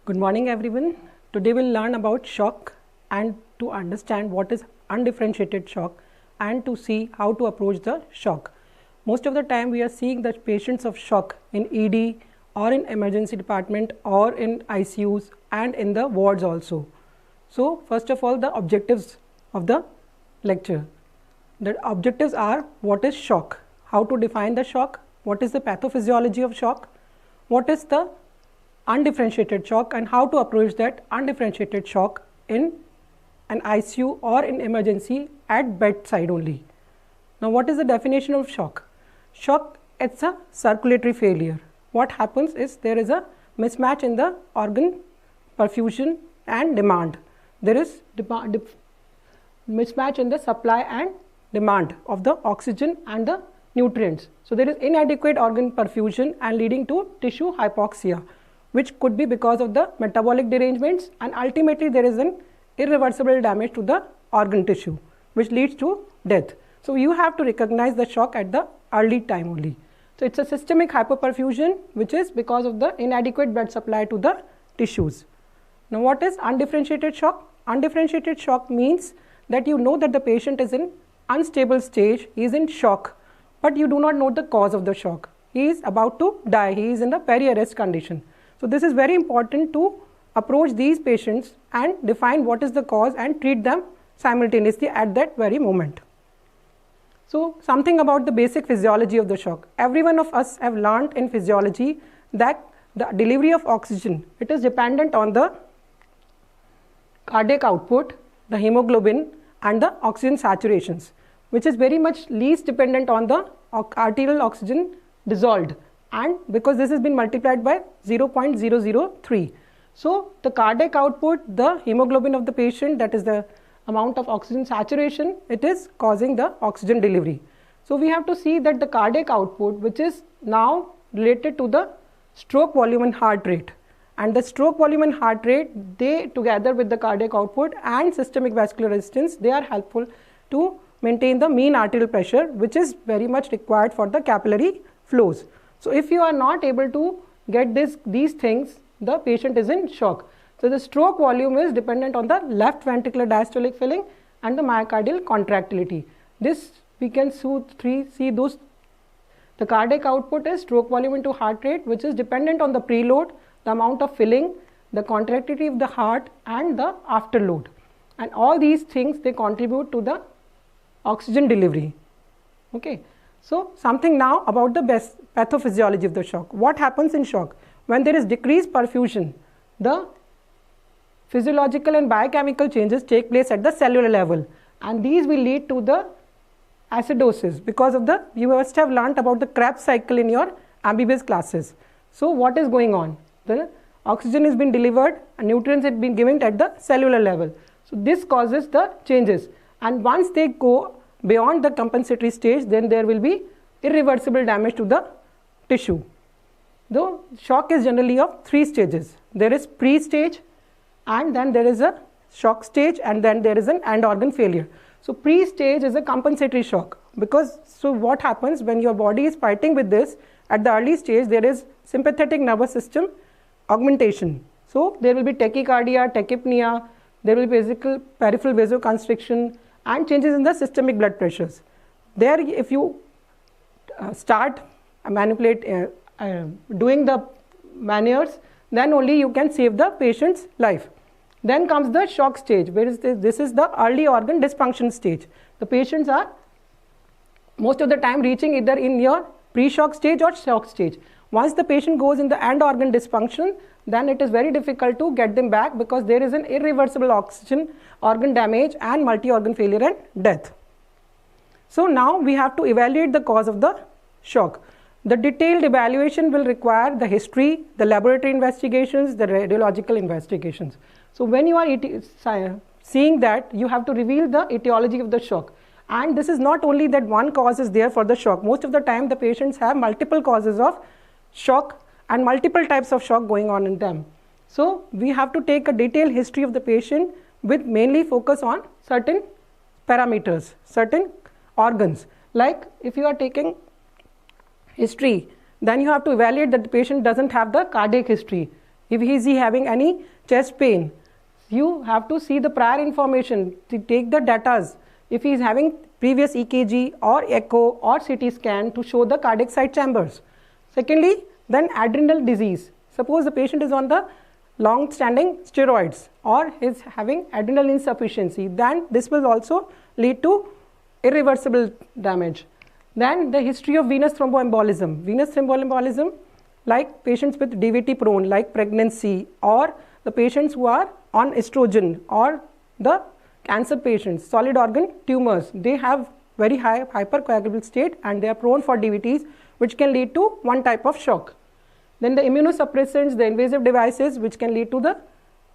Good morning everyone. Today we'll learn about shock and to understand what is undifferentiated shock and to see how to approach the shock. Most of the time we are seeing the patients of shock in ED or in emergency department or in ICUs and in the wards also. So first of all, the objectives of the lecture. The objectives are: what is shock, how to define the shock, what is the pathophysiology of shock, what is the undifferentiated shock and how to approach that undifferentiated shock in an ICU or in emergency at bedside only. Now what is the definition of shock? Shock, it's a circulatory failure. What happens is there is a mismatch in the organ perfusion and demand. There is mismatch in the supply and demand of the oxygen and the nutrients. So there is inadequate organ perfusion and leading to tissue hypoxia, which could be because of the metabolic derangements, and ultimately there is an irreversible damage to the organ tissue which leads to death. So you have to recognize the shock at the early time only. So it's a systemic hypoperfusion which is because of the inadequate blood supply to the tissues. Now what is undifferentiated shock? Undifferentiated shock means that you know that the patient is in unstable stage, he is in shock, but you do not know the cause of the shock. He is about to die, he is in the peri-arrest condition. So this is very important to approach these patients and define what is the cause and treat them simultaneously at that very moment. So something about the basic physiology of the shock. Every one of us have learned in physiology that the delivery of oxygen, it is dependent on the cardiac output, the hemoglobin and the oxygen saturations, which is very much least dependent on the arterial oxygen dissolved, and because this has been multiplied by 0.003. So the cardiac output, the hemoglobin of the patient, that is the amount of oxygen saturation, it is causing the oxygen delivery. So we have to see that the cardiac output, which is now related to the stroke volume and heart rate, and the stroke volume and heart rate, they together with the cardiac output and systemic vascular resistance, they are helpful to maintain the mean arterial pressure, which is very much required for the capillary flows. So if you are not able to get these things, the patient is in shock. So the stroke volume is dependent on the left ventricular diastolic filling and the myocardial contractility. This we can see those. The cardiac output is stroke volume into heart rate, which is dependent on the preload, the amount of filling, the contractility of the heart and the afterload. And all these things, they contribute to the oxygen delivery. Okay. So something now about the best pathophysiology of the shock. What happens in shock? When there is decreased perfusion, the physiological and biochemical changes take place at the cellular level, and these will lead to the acidosis because of the, you must have learnt about the Krebs cycle in your MBBS classes. So what is going on? The oxygen is being delivered and nutrients have been given at the cellular level. So this causes the changes, and once they go beyond the compensatory stage, then there will be irreversible damage to the tissue. The shock is generally of 3 stages. There is pre-stage, and then there is a shock stage, and then there is an end organ failure. So pre-stage is a compensatory shock, because so what happens when your body is fighting with this at the early stage, there is sympathetic nervous system augmentation. So there will be tachycardia, tachypnea, there will be peripheral vasoconstriction and changes in the systemic blood pressures. There if you start doing the maneuvers, then only you can save the patient's life. Then comes the shock stage, where is this is the early organ dysfunction stage. The patients are most of the time reaching either in your pre-shock stage or shock stage. Once the patient goes in the end organ dysfunction, then it is very difficult to get them back, because there is an irreversible oxygen organ damage and multi-organ failure and death. So now we have to evaluate the cause of the shock. The detailed evaluation will require the history, the laboratory investigations, the radiological investigations. So when you are seeing that, you have to reveal the etiology of the shock. And this is not only that one cause is there for the shock. Most of the time the patients have multiple causes of shock and multiple types of shock going on in them. So we have to take a detailed history of the patient with mainly focus on certain parameters, certain organs. Like if you are taking history, then you have to evaluate that the patient doesn't have the cardiac history. If he is having any chest pain, you have to see the prior information to take the datas. If he is having previous EKG or echo or CT scan to show the cardiac side chambers. Secondly, then adrenal disease. Suppose the patient is on the long-standing steroids or is having adrenal insufficiency, then this will also lead to irreversible damage. Then the history of venous thromboembolism. Venous thromboembolism, like patients with DVT prone, like pregnancy, or the patients who are on estrogen, or the cancer patients, solid organ tumors, they have very high hypercoagulable state and they are prone for DVTs, which can lead to one type of shock. Then the immunosuppressants, the invasive devices, which can lead to the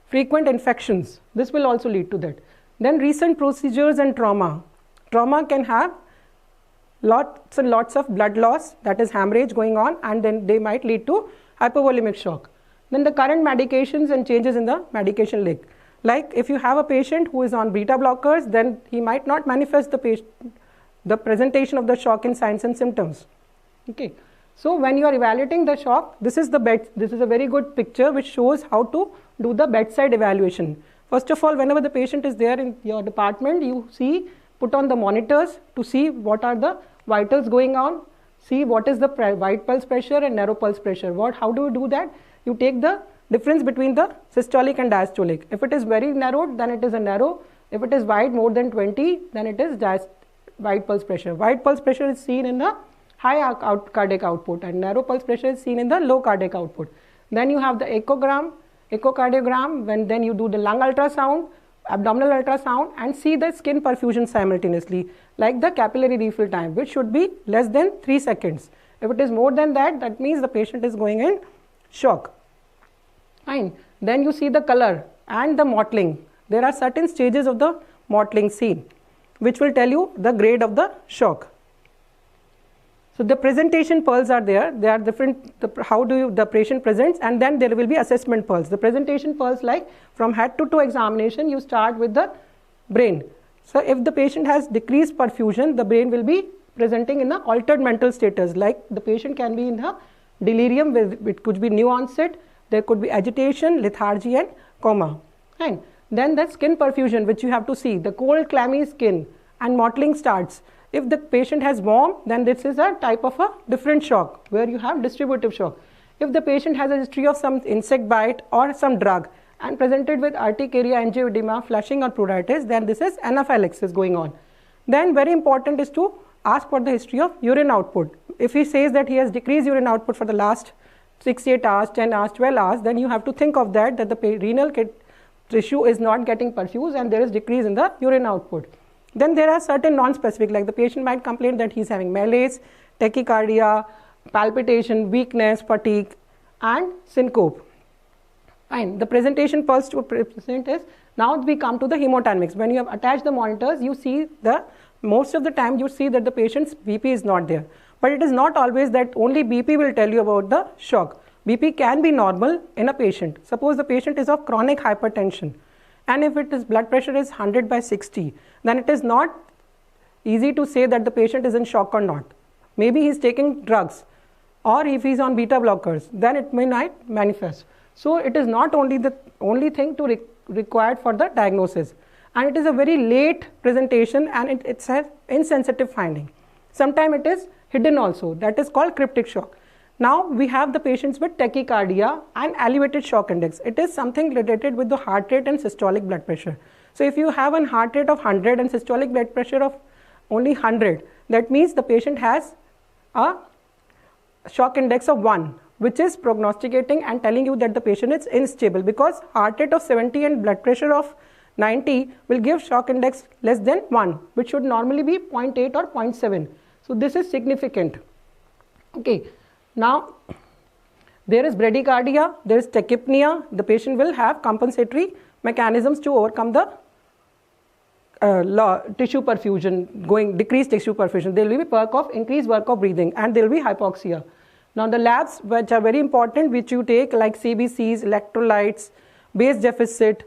frequent infections. This will also lead to that. Then recent procedures and trauma. Trauma can have lots and lots of blood loss, that is hemorrhage going on, and then they might lead to hypovolemic shock. Then the current medications and changes in the medication list. Like if you have a patient who is on beta blockers, then he might not manifest the presentation of the shock in signs and symptoms. Okay. So when you are evaluating the shock, this is a very good picture which shows how to do the bedside evaluation. First of all, whenever the patient is there in your department, you put on the monitors to see what are the vitals going on, see what is the wide pulse pressure and narrow pulse pressure. How do you do that? You take the difference between the systolic and diastolic. If it is very narrowed, then it is a narrow. If it is wide more than 20, then it is wide pulse pressure. Wide pulse pressure is seen in the high cardiac output and narrow pulse pressure is seen in the low cardiac output. Then you have the echocardiogram, then you do the lung ultrasound, abdominal ultrasound, and see the skin perfusion simultaneously, like the capillary refill time, which should be less than 3 seconds. If it is more than that, that means the patient is going in shock. Fine. Then you see the color and the mottling. There are certain stages of the mottling seen, which will tell you the grade of the shock. So the presentation pearls are there. They are different. How the patient presents, and then there will be assessment pearls. The presentation pearls, like from head to toe examination, you start with the brain. So if the patient has decreased perfusion, the brain will be presenting in the altered mental status. Like the patient can be in the delirium, it could be new onset. There could be agitation, lethargy, and coma. And then the skin perfusion, which you have to see, the cold, clammy skin, and mottling starts. If the patient has warm, then this is a type of a different shock where you have distributive shock. If the patient has a history of some insect bite or some drug and presented with urticaria, angioedema, flushing or pruritus, then this is anaphylaxis going on. Then very important is to ask for the history of urine output. If he says that he has decreased urine output for the last 6-8 hours, 10 hours, 12 hours, then you have to think of that the renal tissue is not getting perfused and there is decrease in the urine output. Then there are certain non-specific, like the patient might complain that he is having malaise, tachycardia, palpitation, weakness, fatigue, and syncope. Fine. The presentation pulse to present is, now we come to the hemodynamics. When you have attached the monitors, you see most of the time you see that the patient's BP is not there. But it is not always that only BP will tell you about the shock. BP can be normal in a patient. Suppose the patient is of chronic hypertension, and if it is blood pressure is 100/60, then it is not easy to say that the patient is in shock or not. Maybe he is taking drugs, or if he is on beta blockers, then it may not manifest. So it is not only the only thing to required for the diagnosis, and it is a very late presentation, and it's an insensitive finding. Sometimes it is hidden also, that is called cryptic shock. Now we have the patients with tachycardia and elevated shock index. It is something related with the heart rate and systolic blood pressure. So if you have a heart rate of 100 and systolic blood pressure of only 100, that means the patient has a shock index of 1, which is prognosticating and telling you that the patient is unstable, because heart rate of 70 and blood pressure of 90 will give shock index less than 1, which should normally be 0.8 or 0.7. So this is significant. Okay. Now, there is bradycardia, there is tachypnea. The patient will have compensatory mechanisms to overcome the tissue perfusion, decreased tissue perfusion. There will be perk of increased work of breathing, and there will be hypoxia. Now, the labs which are very important, which you take, like CBCs, electrolytes, base deficit.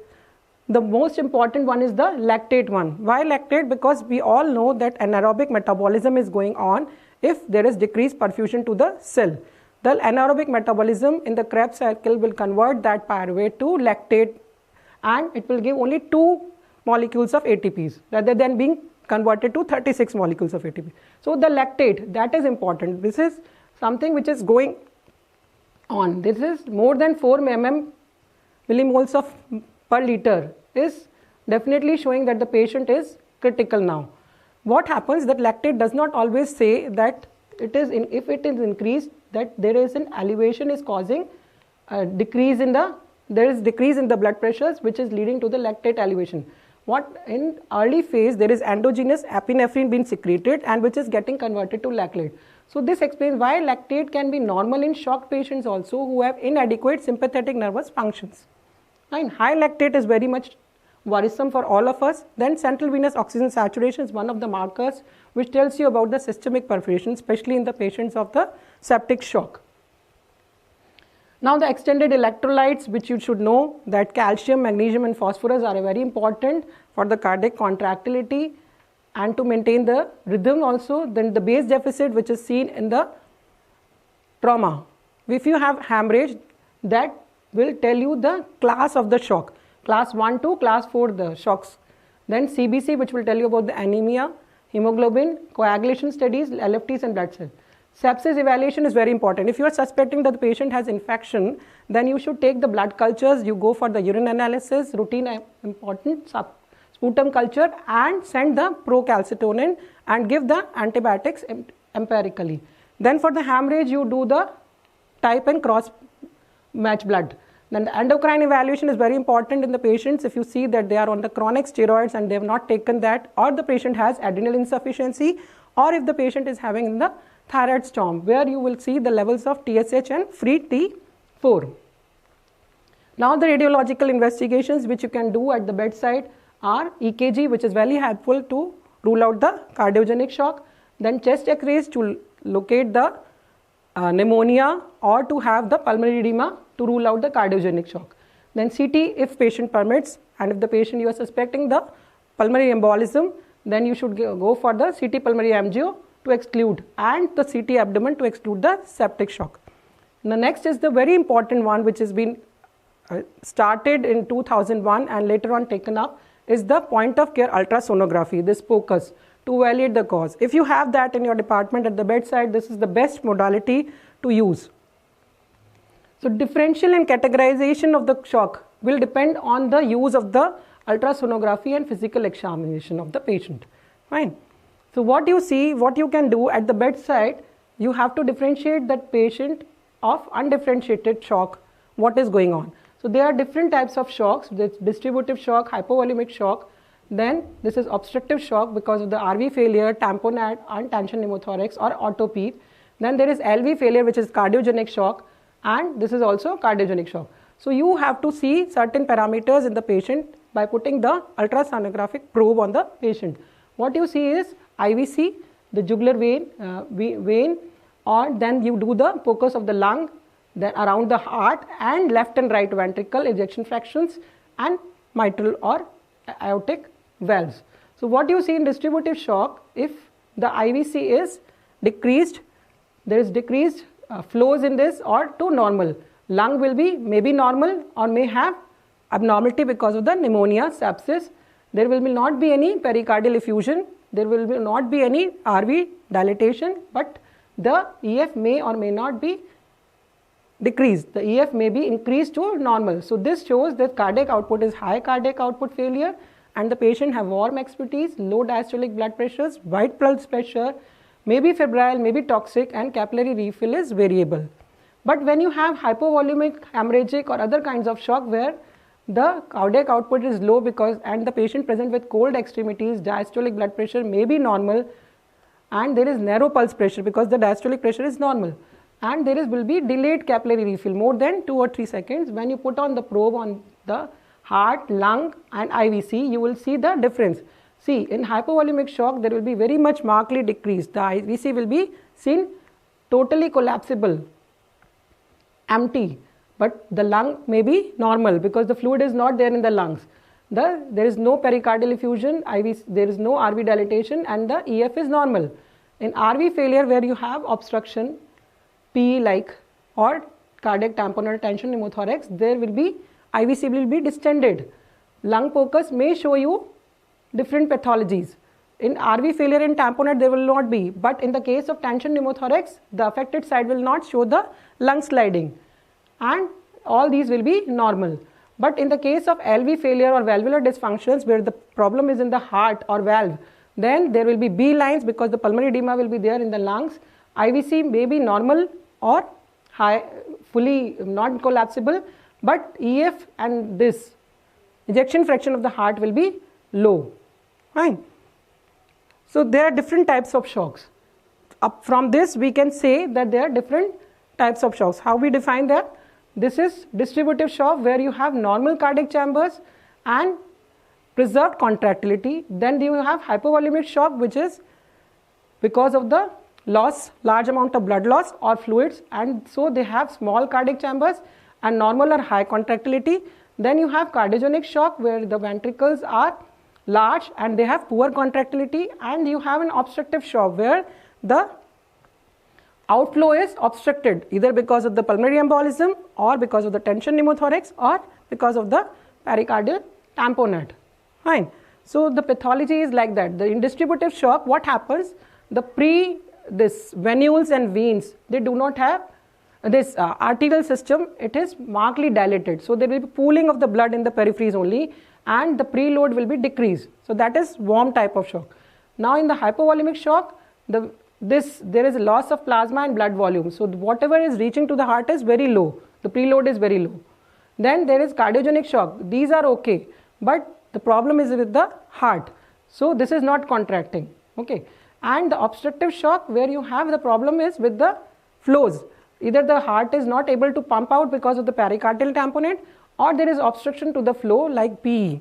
The most important one is the lactate one. Why lactate? Because we all know that anaerobic metabolism is going on if there is decreased perfusion to the cell. the anaerobic metabolism in the Krebs cycle will convert that pyruvate to lactate, and it will give only 2 molecules of ATPs rather than being converted to 36 molecules of ATP. So the lactate, that is important. This is something which is going on. This is more than 4 millimoles of per liter, is definitely showing that the patient is critical now. What happens that lactate does not always say that it is if it is increased, that there is an elevation is causing a decrease in the blood pressures, which is leading to the lactate elevation. What in early phase there is endogenous epinephrine being secreted and which is getting converted to lactate. So this explains why lactate can be normal in shock patients also who have inadequate sympathetic nervous functions. And high lactate is very much worrisome for all of us. Then central venous oxygen saturation is one of the markers which tells you about the systemic perforation, especially in the patients of the septic shock. Now the extended electrolytes, which you should know that calcium, magnesium and phosphorus are very important for the cardiac contractility and to maintain the rhythm also. Then the base deficit, which is seen in the trauma. If you have hemorrhage, that will tell you the class of the shock. Class 1 to class 4 the shocks. Then CBC, which will tell you about the anemia, hemoglobin, coagulation studies, LFTs and blood cells. Sepsis evaluation is very important. If you are suspecting that the patient has infection, then you should take the blood cultures, you go for the urine analysis, routine important sputum culture, and send the procalcitonin and give the antibiotics empirically. Then for the hemorrhage, you do the type and cross match blood. Then the endocrine evaluation is very important in the patients. If you see that they are on the chronic steroids and they have not taken that, or the patient has adrenal insufficiency, or if the patient is having the thyroid storm, where you will see the levels of TSH and free T4. Now the radiological investigations which you can do at the bedside are EKG, which is very helpful to rule out the cardiogenic shock. Then chest X-rays to locate the pneumonia or to have the pulmonary edema to rule out the cardiogenic shock. Then CT if patient permits, and if the patient you are suspecting the pulmonary embolism, then you should go for the CT pulmonary angio to exclude, and the CT abdomen to exclude the septic shock. And the next is the very important one which has been started in 2001 and later on taken up, is the point of care ultrasonography, this POCUS, to evaluate the cause. If you have that in your department at the bedside, this is the best modality to use. So differential and categorization of the shock will depend on the use of the ultrasonography and physical examination of the patient. Fine. So what you see, what you can do at the bedside, you have to differentiate that patient of undifferentiated shock, what is going on. So there are different types of shocks. There's distributive shock, hypovolemic shock. Then this is obstructive shock because of the RV failure, tamponade and tension pneumothorax or autopep. Then there is LV failure, which is cardiogenic shock, and this is also cardiogenic shock. So you have to see certain parameters in the patient by putting the ultrasonographic probe on the patient. What you see is IVC, the jugular vein, or then you do the focus of the lung, then around the heart and left and right ventricle ejection fractions and mitral or aortic valves. So what you see in distributive shock, if the IVC is decreased, there is decreased flows in this or to normal. Lung will be maybe normal or may have abnormality because of the pneumonia, sepsis. There will not be any pericardial effusion. There will not be any RV dilatation, but the EF may or may not be decreased. The EF may be increased to normal. So this shows that cardiac output is high cardiac output failure and the patient have warm expertise, low diastolic blood pressures, white pulse pressure, may be febrile, may be toxic, and capillary refill is variable. But when you have hypovolemic, hemorrhagic or other kinds of shock where the cardiac output is low and the patient present with cold extremities, diastolic blood pressure may be normal, and there is narrow pulse pressure because the diastolic pressure is normal, and there will be delayed capillary refill more than 2 or 3 seconds. When you put on the probe on the heart, lung and IVC, you will see the difference. See, in hypovolemic shock there will be very much markedly decreased. The IVC will be seen totally collapsible, empty, but the lung may be normal because the fluid is not there in the lungs. There is no pericardial effusion, there is no RV dilatation, and the EF is normal. In RV failure where you have obstruction, P like or cardiac tamponade tension pneumothorax, there will be IVC will be distended. Lung focus may show you different pathologies. In RV failure and tamponade there will not be, but in the case of tension pneumothorax, the affected side will not show the lung sliding, and all these will be normal. But in the case of LV failure or valvular dysfunctions where the problem is in the heart or valve, then there will be B lines because the pulmonary edema will be there in the lungs. IVC may be normal or high, fully not collapsible, but EF and this ejection fraction of the heart will be low. Fine. So there are different types of shocks. Up from this we can say that there are different types of shocks. How we define that? This is distributive shock where you have normal cardiac chambers and preserved contractility. Then you have hypovolemic shock, which is because of the loss, large amount of blood loss or fluids, and so they have small cardiac chambers and normal or high contractility. Then you have cardiogenic shock where the ventricles are large and they have poor contractility, and you have an obstructive shock where the outflow is obstructed either because of the pulmonary embolism or because of the tension pneumothorax or because of the pericardial tamponade. Fine. So the pathology is like that. In distributive shock, what happens? This venules and veins, they do not have this arterial system, it is markedly dilated. So there will be pooling of the blood in the peripheries only, and the preload will be decreased. So that is warm type of shock. Now in the hypovolemic shock, there is a loss of plasma and blood volume. So whatever is reaching to the heart is very low. The preload is very low. Then there is cardiogenic shock. These are okay, but the problem is with the heart. So this is not contracting. Okay. And the obstructive shock where you have the problem is with the flows. Either the heart is not able to pump out because of the pericardial tamponade, or there is obstruction to the flow like PE.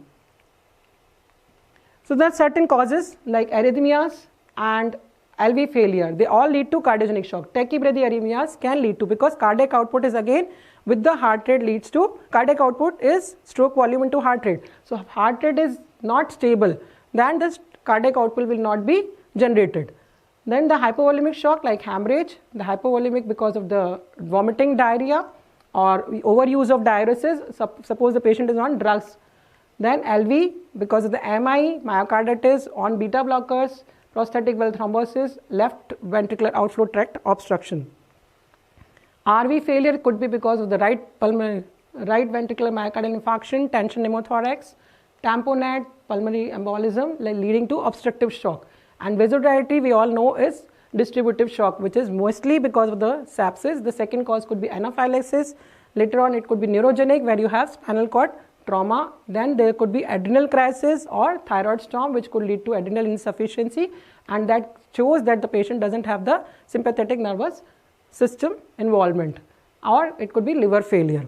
So there are certain causes like arrhythmias and LV failure. They all lead to cardiogenic shock. Tachybrady can lead to, because cardiac output is again with the heart rate leads to, cardiac output is stroke volume into heart rate. So heart rate is not stable, then the cardiac output will not be generated. Then the hypovolemic shock like hemorrhage, the hypovolemic because of the vomiting, diarrhea or overuse of diuresis, suppose the patient is on drugs. Then LV because of the MI, myocarditis, on beta blockers, prosthetic valve thrombosis, left ventricular outflow tract obstruction. RV failure could be because of the right ventricular myocardial infarction, tension pneumothorax, tamponade, pulmonary embolism leading to obstructive shock. And vasodilatation we all know is distributive shock, which is mostly because of the sepsis. The second cause could be anaphylaxis. Later on it could be neurogenic where you have spinal cord trauma. Then there could be adrenal crisis or thyroid storm, which could lead to adrenal insufficiency, and that shows that the patient doesn't have the sympathetic nervous system involvement, or it could be liver failure.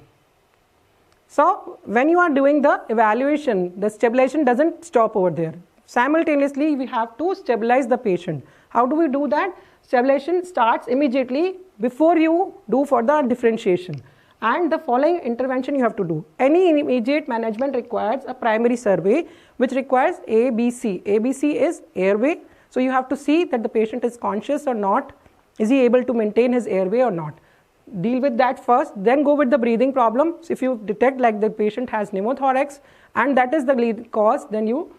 So when you are doing the evaluation, the stabilization doesn't stop over there. Simultaneously, we have to stabilize the patient. How do we do that? Stabilization starts immediately before you do for the differentiation. And the following intervention you have to do. Any immediate management requires a primary survey, which requires ABC. ABC is airway. So you have to see that the patient is conscious or not. Is he able to maintain his airway or not? Deal with that first, then go with the breathing problem. So if you detect like the patient has pneumothorax and that is the lead cause, then you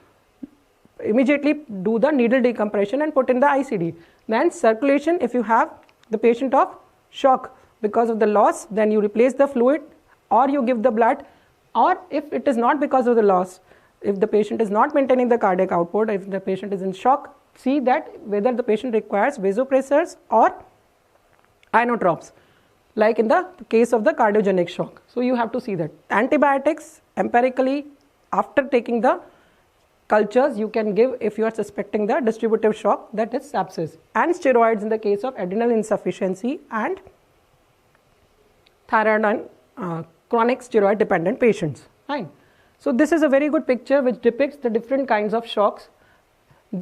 immediately do the needle decompression and put in the ICD. Then circulation, if you have the patient of shock because of the loss, then you replace the fluid or you give the blood, or if it is not because of the loss, if the patient is not maintaining the cardiac output, if the patient is in shock, see that whether the patient requires vasopressors or inotropes, like in the case of the cardiogenic shock. So you have to see that. Antibiotics, empirically, after taking the cultures you can give if you are suspecting the distributive shock, that is sepsis, and steroids in the case of adrenal insufficiency and thyroid and chronic steroid dependent patients. Fine. So this is a very good picture which depicts the different kinds of shocks.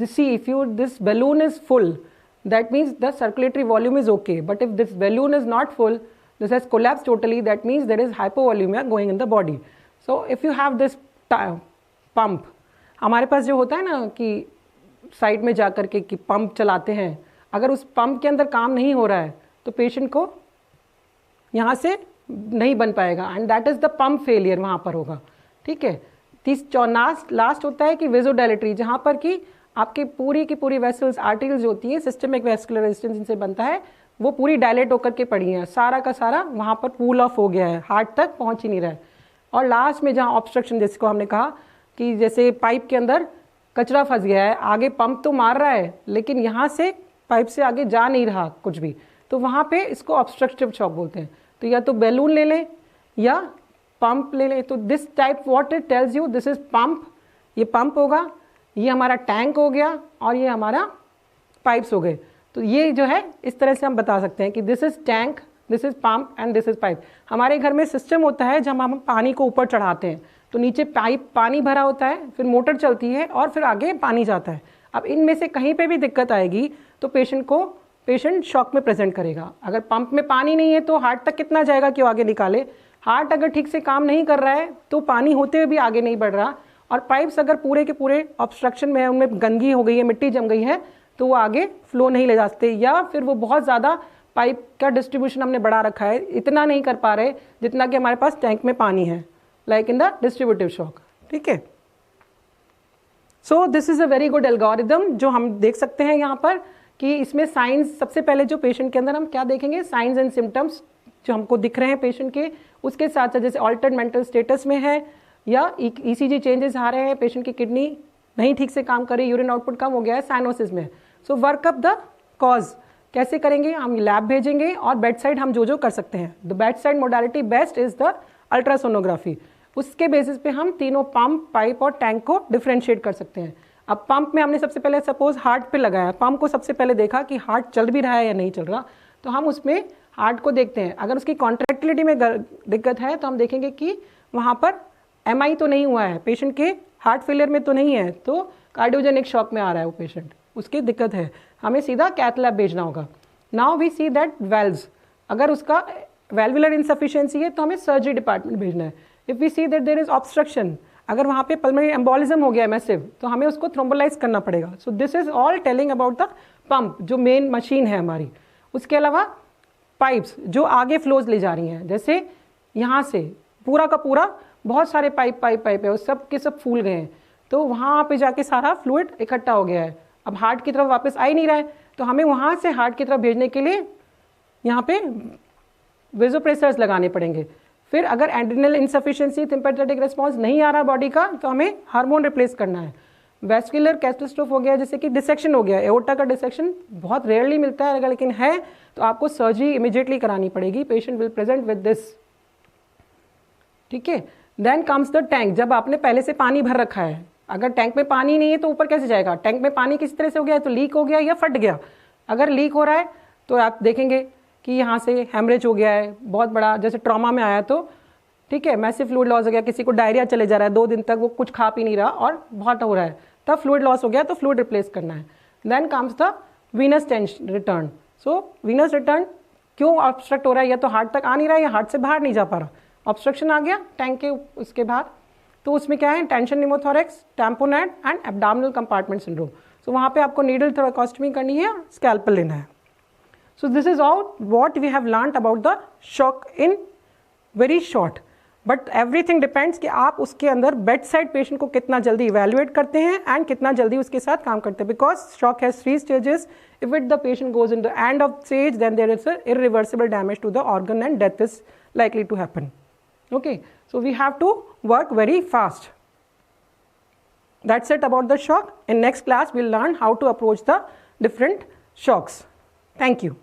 See, if this balloon is full, that means the circulatory volume is okay, but if this balloon is not full, this has collapsed totally, that means there is hypovolemia going in the body. So if you have this pump, हमारे पास जो होता है ना कि side में जाकर के कि पंप चलाते हैं, अगर उस पंप के अंदर काम नहीं हो रहा है तो पेशेंट को यहाँ से नहीं बन पाएगा, and that is the pump failure वहाँ पर होगा। ठीक है। लास्ट होता है कि वेजोडाइलेटरी, जहाँ पर कि आपकी पूरी की पूरी वेसल्स, आर्टरीज होती है, सिस्टमिक वेस्कुलर रेजिस्टेंस जिनसे बनता है, वो पूरी डायलेट होकर के पड़ी हैं, सारा का सारा वहाँ पर पूल ऑफ हो गया है, हार्ट तक पहुँच ही नहीं रहा है। और लास्ट में जहाँ ऑब्स्ट्रक्शन, जिसको हमने कहा कि जैसे पाइप के अंदर कचरा फंस गया है, आगे पंप तो मार रहा है लेकिन यहाँ से पाइप से आगे जा नहीं रहा कुछ भी, तो वहाँ पे इसको ऑब्स्ट्रक्टिव शॉक बोलते हैं। तो या तो बैलून ले लें या पंप ले लें। तो this type what it tells you, this is pump, ये पंप होगा, ये हमारा टैंक हो गया और ये हमारा पाइप्स हो गए। तो ये जो है इस तरह से हम बता सकते हैं कि this is tank, this is pump and this is pipe. हमारे घर में सिस्टम होता है जब हम पानी को ऊपर चढ़ाते हैं तो नीचे पाइप पानी भरा होता है, फिर मोटर चलती है और फिर आगे पानी जाता है। अब इनमें से कहीं पे भी दिक्कत आएगी तो पेशेंट शॉक में प्रेजेंट करेगा। अगर पंप में पानी नहीं है तो हार्ट तक कितना जाएगा कि वो आगे निकाले, हार्ट अगर ठीक से काम नहीं कर रहा है तो पानी होते हुए भी आगे नहीं बढ़ रहा, और पाइप्स अगर पूरे के पूरे ऑब्स्ट्रक्शन में है, उनमें गंदगी हो गई है, मिट्टी जम गई है, तो वो आगे फ्लो नहीं ले जा सकते, या फिर वो बहुत ज़्यादा पाइप का डिस्ट्रीब्यूशन हमने बढ़ा रखा है, इतना नहीं कर पा रहे जितना कि हमारे पास टैंक में पानी है, like in the distributive shock. ठीक है। So this is a very good algorithm जो हम देख सकते हैं यहाँ पर कि इसमें साइंस, सबसे पहले जो पेशेंट के अंदर हम क्या देखेंगे, साइंस एंड सिम्टम्स जो हमको दिख रहे हैं पेशेंट के, उसके साथ साथ जैसे ऑल्टर्ड मेंटल स्टेटस में है या ईसीजी चेंजेस आ रहे हैं, पेशेंट की किडनी नहीं ठीक से काम कर रही, यूरिन आउटपुट कम हो गया है, साइनोसिस में। So work up the cause कैसे करेंगे, हम लैब भेजेंगे और बेड साइड हम जो कर सकते हैं, the bed side modality best is the ultrasonography. उसके बेसिस पे हम तीनों पंप, पाइप और टैंक को डिफ्रेंशिएट कर सकते हैं। अब पंप में हमने सबसे पहले सपोज हार्ट पे लगाया, पंप को सबसे पहले देखा कि हार्ट चल भी रहा है या नहीं चल रहा, तो हम उसमें हार्ट को देखते हैं। अगर उसकी कॉन्ट्रैक्टिलिटी में दिक्कत है तो हम देखेंगे कि वहाँ पर एमआई तो नहीं हुआ है, पेशेंट के हार्ट फेलियर में तो नहीं है, तो कार्डियोजेनिक शॉक में आ रहा है वो पेशेंट, उसकी दिक्कत है, हमें सीधा कैथ लैब भेजना होगा। Now we see that valves, अगर उसका वेल्वुलर इनसफिशिएंसी है तो हमें सर्जरी डिपार्टमेंट भेजना है। If we see that there is obstruction, अगर वहाँ पे पल्मोनरी एम्बोलिज्म हो गया है मैसिव, तो हमें उसको थ्रोम्बोलाइज करना पड़ेगा। सो this is all telling about the pump जो मेन मशीन है हमारी। उसके अलावा पाइप्स जो आगे फ्लोज ले जा रही हैं, जैसे यहाँ से पूरा का पूरा बहुत सारे पाइप है, वो सब के सब फूल गए हैं, तो वहाँ पे जाके सारा फ्लूइड इकट्ठा हो गया है, अब हार्ट की तरफ वापस आ ही नहीं रहा है, तो हमें वहाँ से हार्ट की तरफ भेजने के लिए यहाँ पे वेजोप्रेसर्स लगाने पड़ेंगे। फिर अगर एड्रिनल इनसफिशिएंसी, सिंपैथेटिक रिस्पॉन्स नहीं आ रहा बॉडी का, तो हमें हार्मोन रिप्लेस करना है। वेस्कुलर कैटास्ट्रोफ हो गया, जैसे कि डिसेक्शन हो गया, एओर्टा का डिसेक्शन बहुत रेयरली मिलता है, अगर लेकिन है तो आपको सर्जरी इमीडिएटली करानी पड़ेगी, patient will present with this. ठीक है। देन कम्स द टैंक, जब आपने पहले से पानी भर रखा है, अगर टैंक में पानी नहीं है तो ऊपर कैसे जाएगा, टैंक में पानी किस तरह से हो गया है, तो लीक हो गया या फट गया। अगर लीक हो रहा है तो आप देखेंगे कि यहाँ से हेमरेज हो गया है बहुत बड़ा, जैसे ट्रॉमा में आया तो, ठीक है, मैसिव फ्लूइड लॉस हो गया, किसी को डायरिया चले जा रहा है 2 दिन तक, वो कुछ खा पी नहीं रहा और बहुत हो रहा है, तब फ्लूइड लॉस हो गया तो फ्लूइड रिप्लेस करना है। Then comes the venous return. So venous return क्यों ऑब्स्ट्रक्ट हो रहा है, या तो हार्ट तक आ नहीं रहा है या हार्ट से बाहर नहीं जा पा रहा, ऑब्स्ट्रक्शन आ गया टैंक के उसके बाहर, तो उसमें क्या है, tension pneumothorax, tamponade and abdominal compartment syndrome. So वहाँ पे आपको नीडल थोरेकोस्टमी करनी है, स्कैल्पेल लेना है। So this is all what we have learned about the shock in very short, but everything depends कि आप उसके अंदर बेड साइड पेशेंट को कितना जल्दी इवेल्युएट करते हैं एंड कितना जल्दी उसके साथ काम करते हैं, because shock has 3 stages. If the patient goes in the end of stage, then there is a irreversible damage to the organ and death is likely to happen. Okay, so we have to work very fast. That's it about the shock. In next class we'll learn how to approach the different shocks. Thank you.